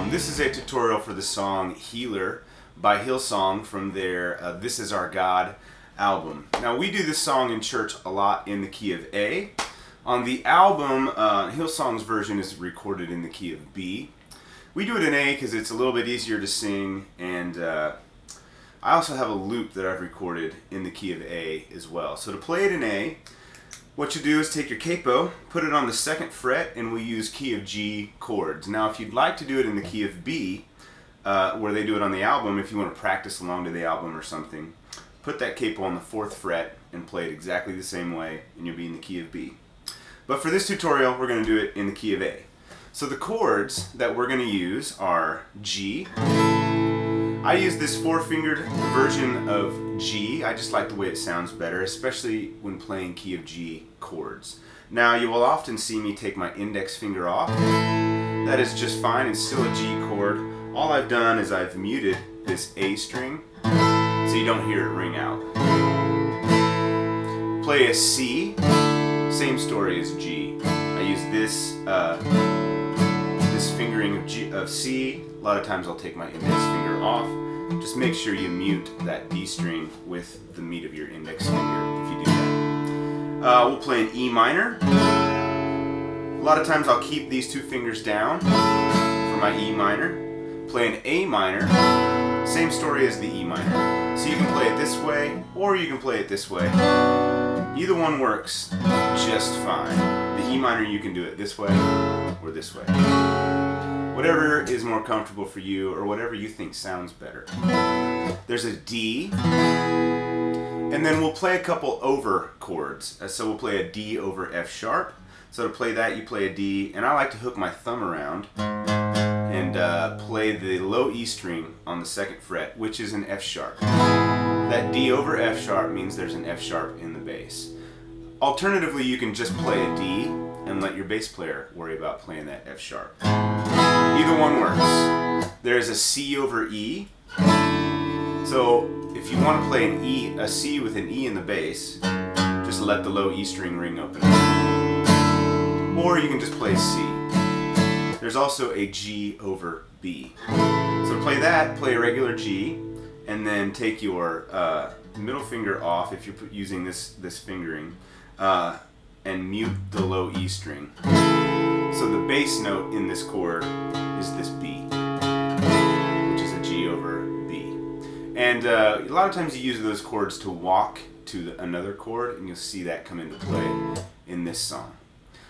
This is a tutorial for the song Healer by Hillsong from their This Is Our God album. Now we do this song in church a lot in the key of A. On the album, Hillsong's version is recorded in the key of B. We do it in A because it's a little bit easier to sing, and I also have a loop that I've recorded in the key of A as well. So to play it in A, what you do is take your capo, put it on the 2nd fret, and we use key of G chords. Now if you'd like to do it in the key of B, where they do it on the album, if you want to practice along to the album or something, put that capo on the 4th fret and play it exactly the same way, and you'll be in the key of B. But for this tutorial, we're going to do it in the key of A. So the chords that we're going to use are G. I use this 4-fingered version of G. I just like the way it sounds better, especially when playing key of G chords. Now you will often see me take my index finger off. That is just fine, it's still a G chord. All I've done is I've muted this A string so you don't hear it ring out. Play a C, same story as G. I use this fingering of C. A lot of times I'll take my index finger off. Just make sure you mute that D string with the meat of your index finger if you do that. We'll play an E minor. A lot of times I'll keep these 2 fingers down for my E minor. Play an A minor. Same story as the E minor. So you can play it this way or you can play it this way. Either one works just fine. The E minor, you can do it this way or this way. Whatever is more comfortable for you or whatever you think sounds better. There's a D, and then we'll play a couple over chords. So we'll play a D over F sharp. So to play that, you play a D, and I like to hook my thumb around and play the low E string on the 2nd fret, which is an F sharp. That D over F sharp means there's an F sharp in the bass. Alternatively, you can just play a D and let your bass player worry about playing that F sharp. Either one works. There's a C over E. So if you want to play a C with an E in the bass, just let the low E string ring open. Or you can just play C. There's also a G over B. So to play that, play a regular G, and then take your middle finger off if you're using this fingering, and mute the low E string. So the bass note in this chord is this B, which is a G over B. And a lot of times you use those chords to walk to another chord, and you'll see that come into play in this song.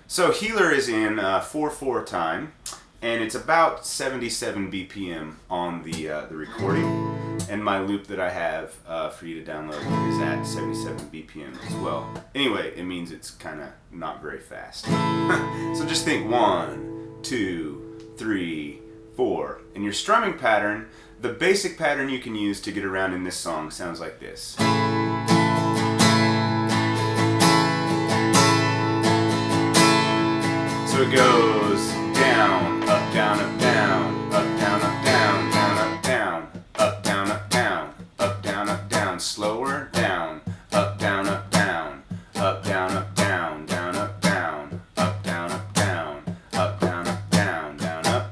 So Healer is in 4/4 time, and it's about 77 BPM on the recording. And my loop that I have for you to download is at 77 BPM as well. Anyway, it means it's kind of not very fast. So just think 1, 2, 3, 4. And your strumming pattern, the basic pattern you can use to get around in this song sounds like this. So it goes down, up, down, up, down, up, down, up, down, down, up, down, up, down, up, down, up, down, up, down, slower, down, up, down, up, down, up, down, up, down, down, up, down, up, down, up, down, up, down, up, down, down, up.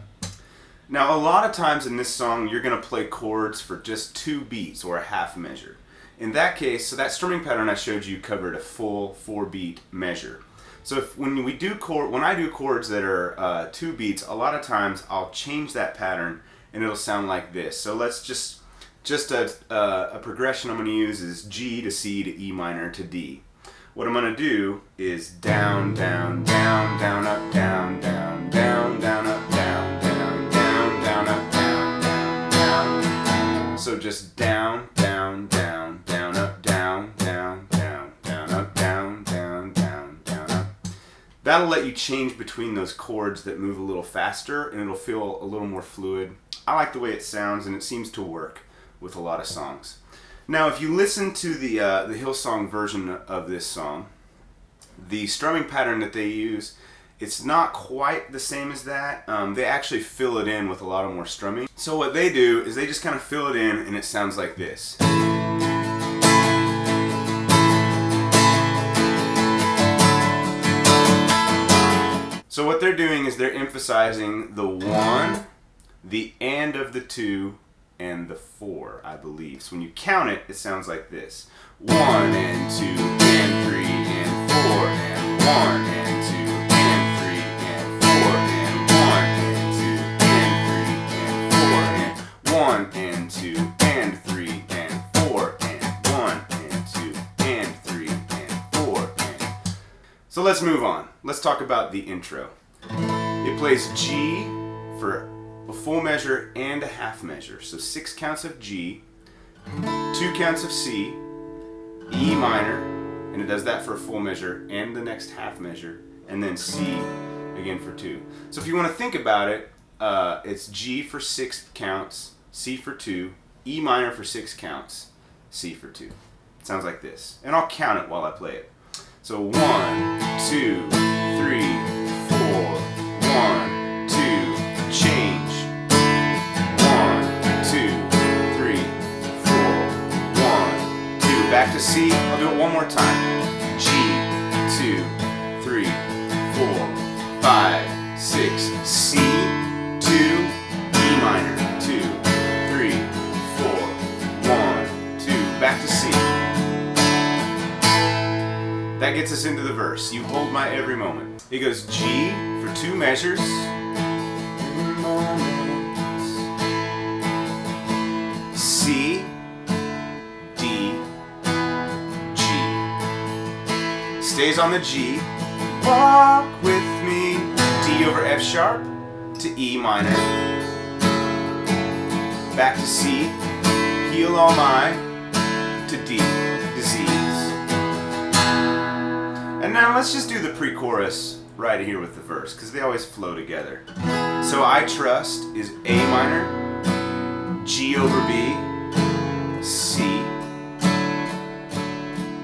Now a lot of times in this song you're going to play chords for just 2 beats or a half measure. In that case, so that strumming pattern I showed you covered a full 4-beat measure. So when I do chords that are 2 beats, a lot of times I'll change that pattern and it'll sound like this. So let's just a progression I'm going to use is G to C to E minor to D. What I'm going to do is down, down, down, down, up, down, down, down, down, up, down, down, down, down, up, down, down, down. So just down, down, down, down, up, down, down, down, down, up, down, down, down, down, up. That'll let you change between those chords that move a little faster, and it'll feel a little more fluid. I like the way it sounds, and it seems to work with a lot of songs. Now, if you listen to the Hillsong version of this song, the strumming pattern that they use, it's not quite the same as that. They actually fill it in with a lot of more strumming. So what they do is they just kind of fill it in, and it sounds like this. So what they're doing is they're emphasizing the 1, the and of the 2 and the 4, I believe. So when you count it, it sounds like this. 1 and 2 and 3 and 4 and 1 and 2 and 3 and 4 and 1 and 2 and 3 and 4 and 1 and 2 and 3 and 4 and 1 and 2 and 3 and 4 and... So let's move on. Let's talk about the intro. It plays G for a full measure and a half measure. So 6 counts of G, 2 counts of C, E minor, and it does that for a full measure and the next half measure, and then C again for 2. So if you want to think about it, it's G for 6 counts, C for 2, E minor for 6 counts, C for 2. It sounds like this. And I'll count it while I play it. So 1, 2, 3, 4, 1, 2, change. 1, 2, 3, 4, 1, 2. Back to C. I'll do it one more time. G, 2, 3, 4, 5, 6. C, 2, E minor. 2, 3, 4, 1, 2. Back to C. That gets us into the verse. You hold my every moment. It goes G for 2 measures. C, D, G. Stays on the G. Walk with me. D over F sharp to E minor. Back to C. Heal all my to D. Disease. And now let's just do the pre-chorus right here with the verse, because they always flow together. So I trust is A minor, G over B, C,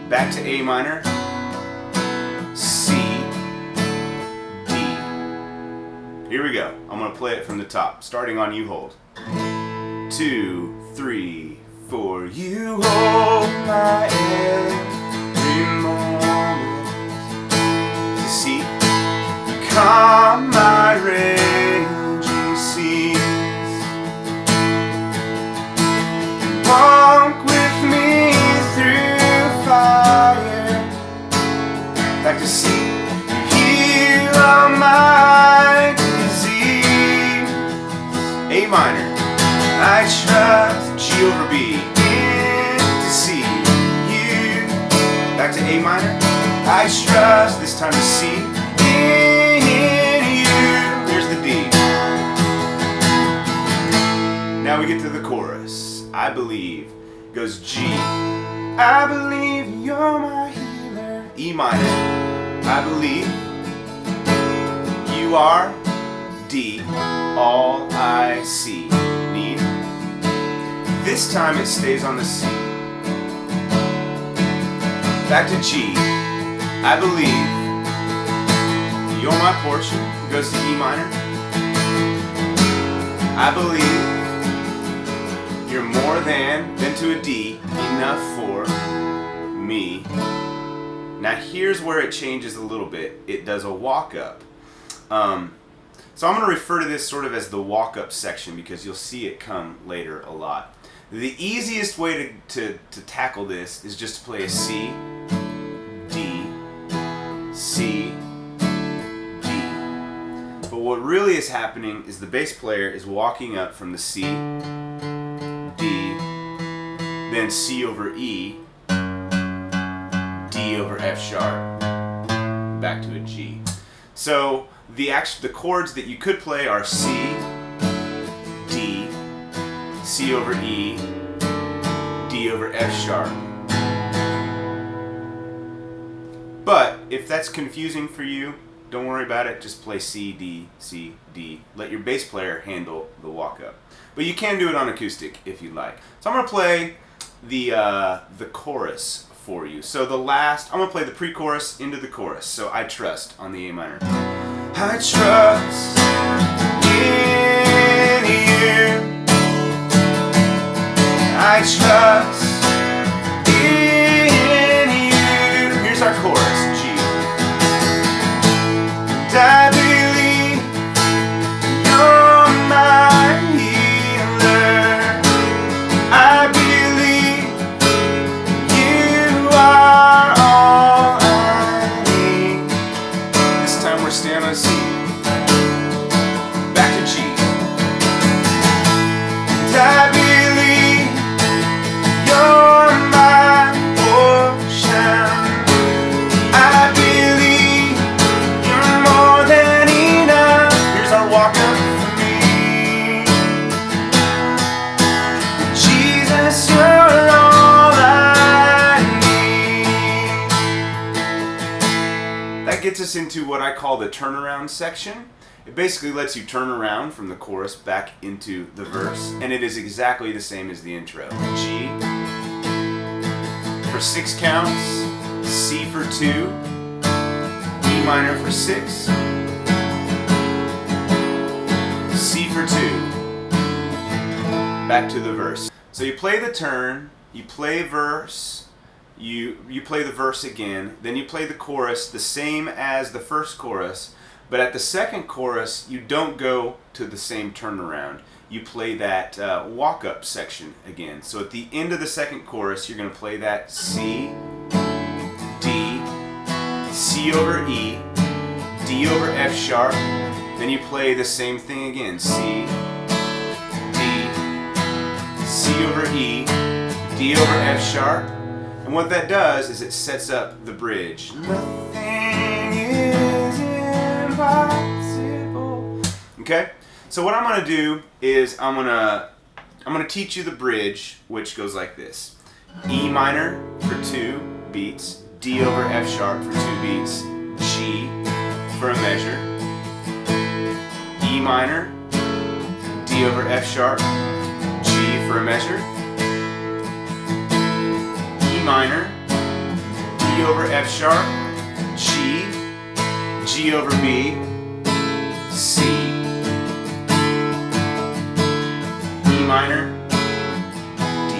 back to A minor, C, D. Here we go. I'm going to play it from the top, starting on You Hold. 2, 3, 4. You hold my every moment. See, calm my raging seas. Walk with me through fire. Back to C. Heal all my disease. A minor. I trust. G over B. Into C. You. Back to A minor. I trust, this time to C, in you. Here's the D. Now we get to the chorus. I believe goes G. I believe you're my healer. E minor. I believe you are D. All I see. Need. This time it stays on the C. Back to G. I believe you're my portion. Goes to E minor. I believe you're more than to a D, enough for me. Now here's where it changes a little bit. It does a walk up. So I'm going to refer to this sort of as the walk up section because you'll see it come later a lot. The easiest way to tackle this is just to play a C, D, C, D. But what really is happening is the bass player is walking up from the C, D, then C over E, D over F sharp, back to a G. So the chords that you could play are C, D, C over E, D over F sharp. But if that's confusing for you, don't worry about it. Just play C, D, C, D. Let your bass player handle the walk-up. But you can do it on acoustic if you'd like. So I'm going to play the chorus for you. So I'm going to play the pre-chorus into the chorus. So I trust on the A minor. I trust in you. I trust in you. Here's our chorus, G. And I believe you're my gets us into what I call the turnaround section. It basically lets you turn around from the chorus back into the verse, and it is exactly the same as the intro. G for 6 counts, C for 2, E minor for 6, C for 2, back to the verse. So you play the turn, you play verse, you play the verse again, then you play the chorus the same as the first chorus, but at the second chorus you don't go to the same turnaround. You play that walk-up section again. So at the end of the second chorus, you're going to play that C, D, C over E, D over F sharp. Then you play the same thing again. C, D, C over E, D over F sharp. And what that does is it sets up the bridge. Nothing is impossible. Okay? So what I'm going to do is I'm going to teach you the bridge, which goes like this. E minor for 2 beats, D over F sharp for 2 beats, G for a measure, E minor, D over F sharp, G for a measure, E minor, D over F sharp, G, G over B, C, minor, D.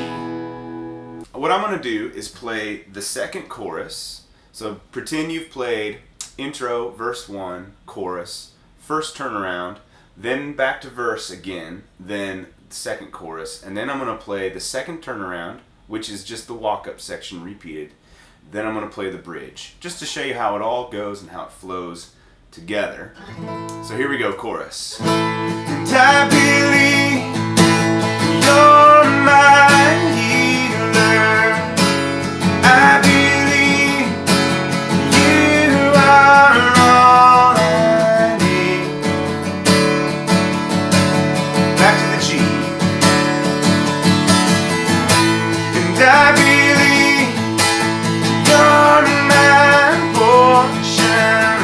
What I'm going to do is play the second chorus. So pretend you've played intro, verse 1, chorus, first turnaround, then back to verse again, then the second chorus, and then I'm going to play the second turnaround, which is just the walk-up section repeated. Then I'm going to play the bridge, just to show you how it all goes and how it flows together. So here we go, chorus. And I believe you're my healer. I believe you are all I need. Back to the G. And I believe you're my portion.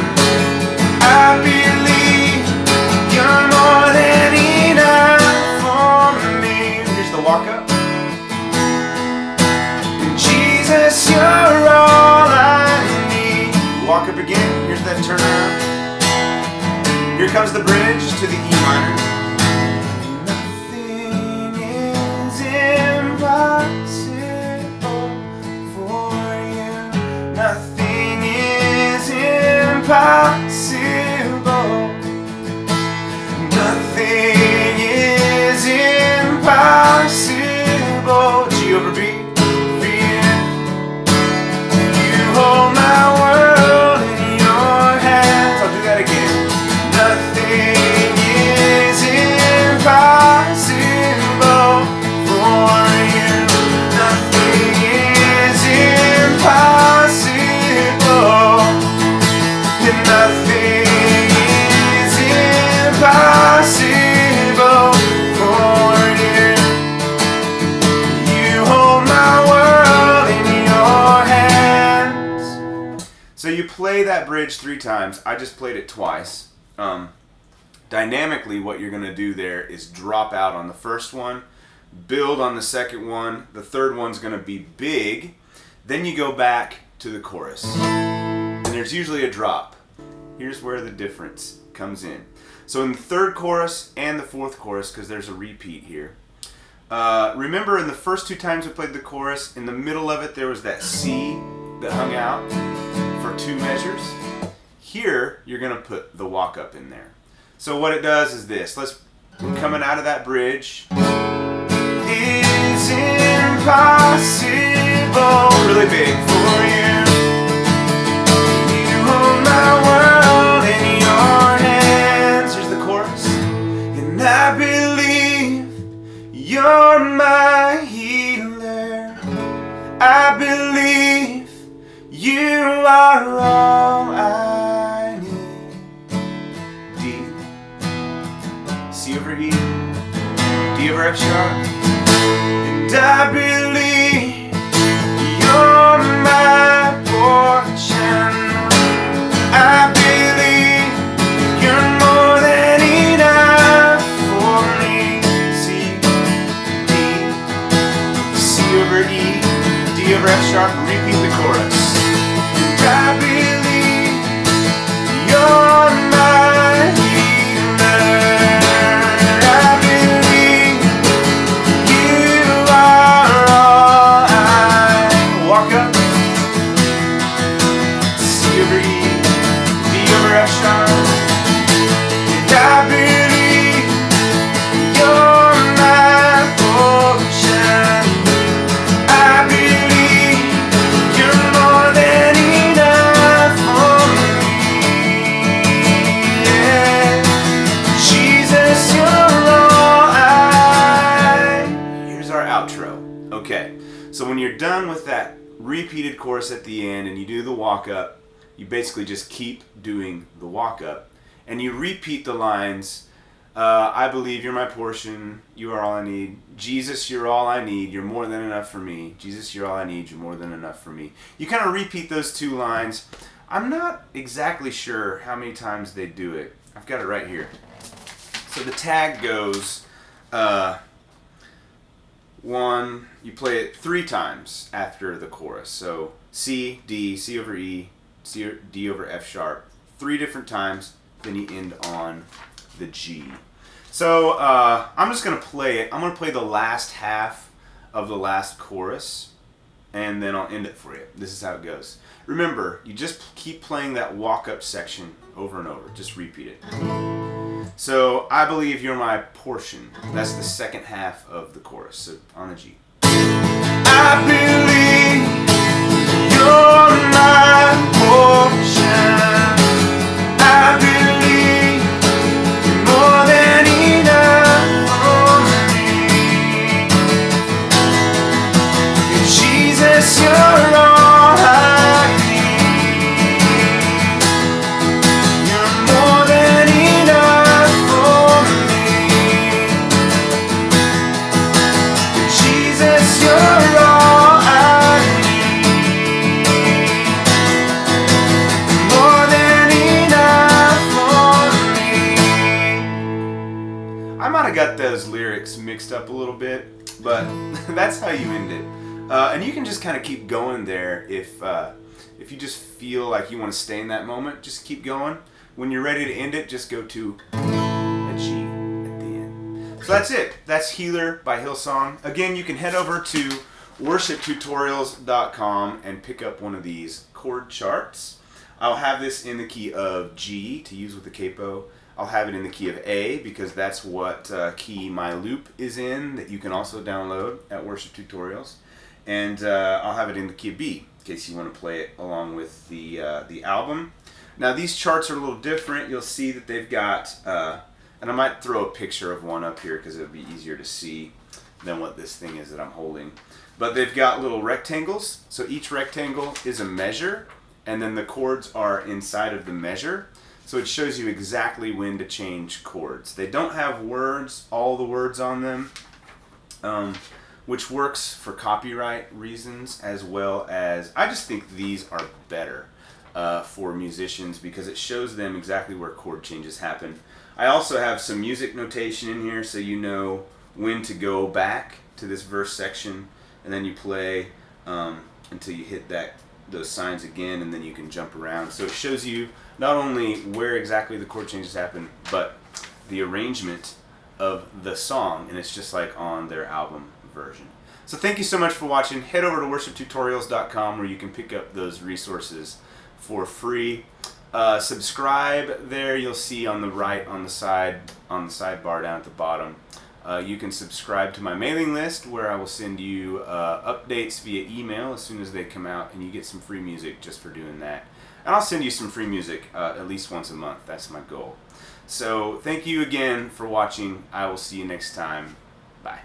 I believe you're more than enough for me. Here's the walk up. Jesus, you're all I need. Walk up again. Here's that turnaround. Here comes the bridge to the E minor. Nothing is impossible for you. Nothing is impossible. Nothing is impossible. G over B. Hold my world in your hands. I'll do that again. Nothing is impossible for you. Nothing is impossible. And nothing is impossible for you. You hold my world in your hands. So you play that bridge 3 times. I just played it twice. Dynamically, what you're going to do there is drop out on the first one, build on the second one, the third one's going to be big, then you go back to the chorus. And there's usually a drop. Here's where the difference comes in. So in the third chorus and the fourth chorus, because there's a repeat here, remember in the first 2 times we played the chorus, in the middle of it there was that C that hung out for 2 measures. Here you're going to put the walk up in there. So what it does is this. We're coming out of that bridge. It's impossible, really big for you. You hold my world in your hands. Here's the chorus. And I believe you're my healer. I believe you are all I need. D, C over E, D over F sharp. And I believe you're my portion. I you're done with that repeated chorus at the end and you do the walk-up, you basically just keep doing the walk-up. And you repeat the lines, I believe you're my portion, you are all I need. Jesus, you're all I need, you're more than enough for me. Jesus, you're all I need, you're more than enough for me. You kind of repeat those two lines. I'm not exactly sure how many times they do it. I've got it right here. So the tag goes, you play it 3 times after the chorus. So C, D, C over E, D over F sharp, 3 different times, then you end on the G. So I'm just going to play it. I'm going to play the last half of the last chorus, and then I'll end it for you. This is how it goes. Remember, you just keep playing that walk-up section over and over. Just repeat it. So, I believe you're my portion. That's the second half of the chorus. So, on a G. I believe you're my portion. I believe you're more than enough for me. Jesus, you're all I need. You're more than enough for me. Jesus, you're all I need. More than enough for me. I might have got those lyrics mixed up a little bit, but that's how you end it. And you can just kind of keep going there if you just feel like you want to stay in that moment. Just keep going. When you're ready to end it, just go to a G at the end. So that's it. That's Healer by Hillsong. Again, you can head over to worshiptutorials.com and pick up one of these chord charts. I'll have this in the key of G to use with the capo. I'll have it in the key of A because that's what key my loop is in, that you can also download at Worship Tutorials. And I'll have it in the key of B in case you want to play it along with the album. Now these charts are a little different. You'll see that they've got, and I might throw a picture of one up here because it'll be easier to see than what this thing is that I'm holding. But they've got little rectangles. So each rectangle is a measure, and then the chords are inside of the measure. So it shows you exactly when to change chords. They don't have words, all the words on them. Which works for copyright reasons, as well as I just think these are better for musicians because it shows them exactly where chord changes happen. I also have some music notation in here so you know when to go back to this verse section, and then you play until you hit those signs again, and then you can jump around. So it shows you not only where exactly the chord changes happen, but the arrangement of the song, and it's just like on their album version. So thank you so much for watching. Head over to worshiptutorials.com where you can pick up those resources for free. Subscribe there. You'll see on the right on the sidebar down at the bottom. You can subscribe to my mailing list where I will send you updates via email as soon as they come out, and you get some free music just for doing that. And I'll send you some free music at least once a month. That's my goal. So thank you again for watching. I will see you next time. Bye.